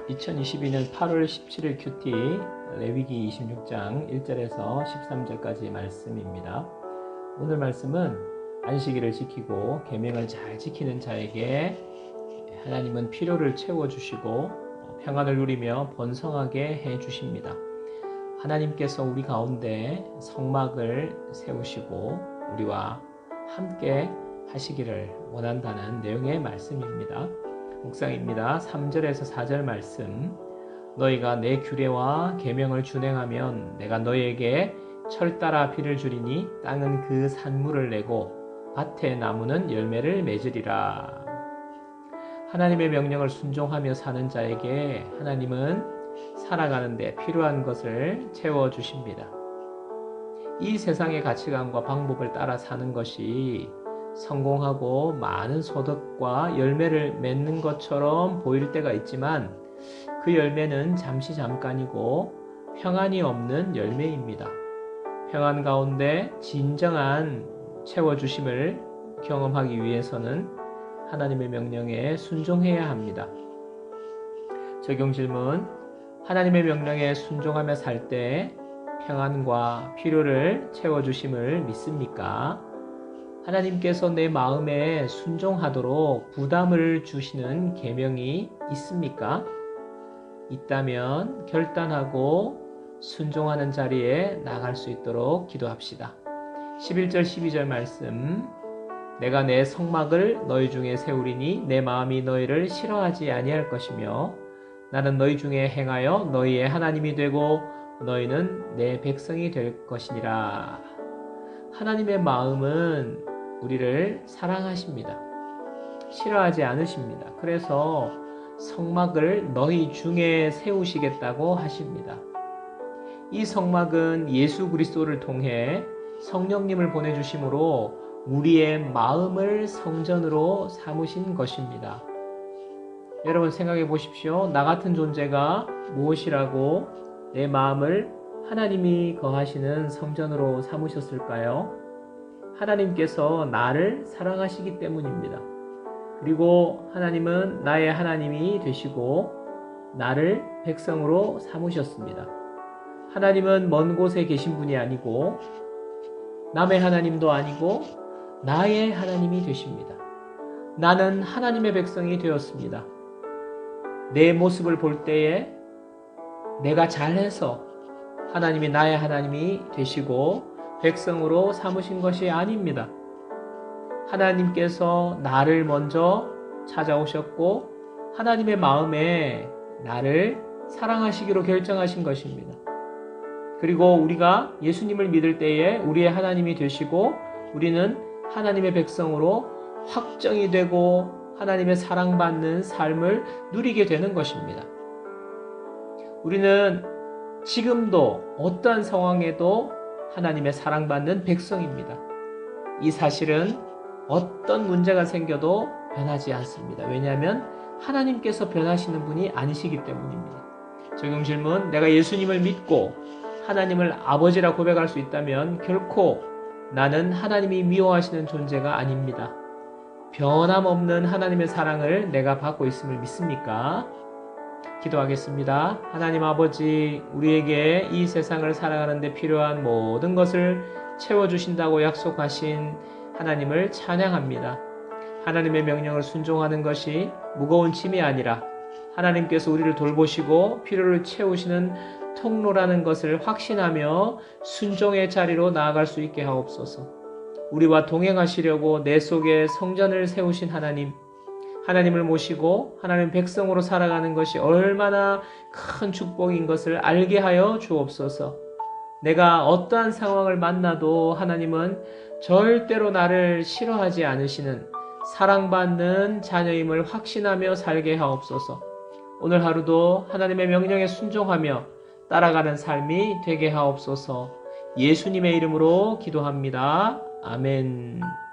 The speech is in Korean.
2022년 8월 17일 큐티 레위기 26장 1절에서 13절까지 말씀입니다. 오늘 말씀은 안식일을 지키고 계명을 잘 지키는 자에게 하나님은 필요를 채워주시고 평안을 누리며 번성하게 해주십니다. 하나님께서 우리 가운데 성막을 세우시고 우리와 함께 하시기를 원한다는 내용의 말씀입니다. 묵상입니다. 3절에서 4절 말씀. 너희가 내 규례와 계명을 준행하면 내가 너희에게 철 따라 비를 주리니 땅은 그 산물을 내고 밭의 나무는 열매를 맺으리라. 하나님의 명령을 순종하며 사는 자에게 하나님은 살아가는 데 필요한 것을 채워주십니다. 이 세상의 가치관과 방법을 따라 사는 것이 성공하고 많은 소득과 열매를 맺는 것처럼 보일 때가 있지만 그 열매는 잠깐이고 평안이 없는 열매입니다. 평안 가운데 진정한 채워주심을 경험하기 위해서는 하나님의 명령에 순종해야 합니다. 적용 질문. 하나님의 명령에 순종하며 살 때 평안과 필요를 채워주심을 믿습니까? 하나님께서 내 마음에 순종하도록 부담을 주시는 계명이 있습니까? 있다면 결단하고 순종하는 자리에 나갈 수 있도록 기도합시다. 11절 12절 말씀. 내가 내 성막을 너희 중에 세우리니 내 마음이 너희를 싫어하지 아니할 것이며 나는 너희 중에 행하여 너희의 하나님이 되고 너희는 내 백성이 될 것이니라. 하나님의 마음은 우리를 사랑하십니다. 싫어하지 않으십니다. 그래서 성막을 너희 중에 세우시겠다고 하십니다. 이 성막은 예수 그리스도를 통해 성령님을 보내주심으로 우리의 마음을 성전으로 삼으신 것입니다. 여러분 생각해 보십시오. 나 같은 존재가 무엇이라고 내 마음을 하나님이 거하시는 성전으로 삼으셨을까요? 하나님께서 나를 사랑하시기 때문입니다. 그리고 하나님은 나의 하나님이 되시고 나를 백성으로 삼으셨습니다. 하나님은 먼 곳에 계신 분이 아니고 남의 하나님도 아니고 나의 하나님이 되십니다. 나는 하나님의 백성이 되었습니다. 내 모습을 볼 때에 내가 잘해서 하나님이 나의 하나님이 되시고 백성으로 삼으신 것이 아닙니다. 하나님께서 나를 먼저 찾아오셨고 하나님의 마음에 나를 사랑하시기로 결정하신 것입니다. 그리고 우리가 예수님을 믿을 때에 우리의 하나님이 되시고 우리는 하나님의 백성으로 확정이 되고 하나님의 사랑받는 삶을 누리게 되는 것입니다. 우리는 지금도 어떠한 상황에도 하나님의 사랑받는 백성입니다. 이 사실은 어떤 문제가 생겨도 변하지 않습니다. 왜냐하면 하나님께서 변하시는 분이 아니시기 때문입니다. 적용 질문. 내가 예수님을 믿고 하나님을 아버지라 고백할 수 있다면 결코 나는 하나님이 미워하시는 존재가 아닙니다. 변함없는 하나님의 사랑을 내가 받고 있음을 믿습니까? 기도하겠습니다. 하나님 아버지, 우리에게 이 세상을 살아가는 데 필요한 모든 것을 채워주신다고 약속하신 하나님을 찬양합니다. 하나님의 명령을 순종하는 것이 무거운 짐이 아니라 하나님께서 우리를 돌보시고 필요를 채우시는 통로라는 것을 확신하며 순종의 자리로 나아갈 수 있게 하옵소서. 우리와 동행하시려고 내 속에 성전을 세우신 하나님, 하나님을 모시고 하나님 백성으로 살아가는 것이 얼마나 큰 축복인 것을 알게 하여 주옵소서. 내가 어떠한 상황을 만나도 하나님은 절대로 나를 싫어하지 않으시는 사랑받는 자녀임을 확신하며 살게 하옵소서. 오늘 하루도 하나님의 명령에 순종하며 따라가는 삶이 되게 하옵소서. 예수님의 이름으로 기도합니다. 아멘.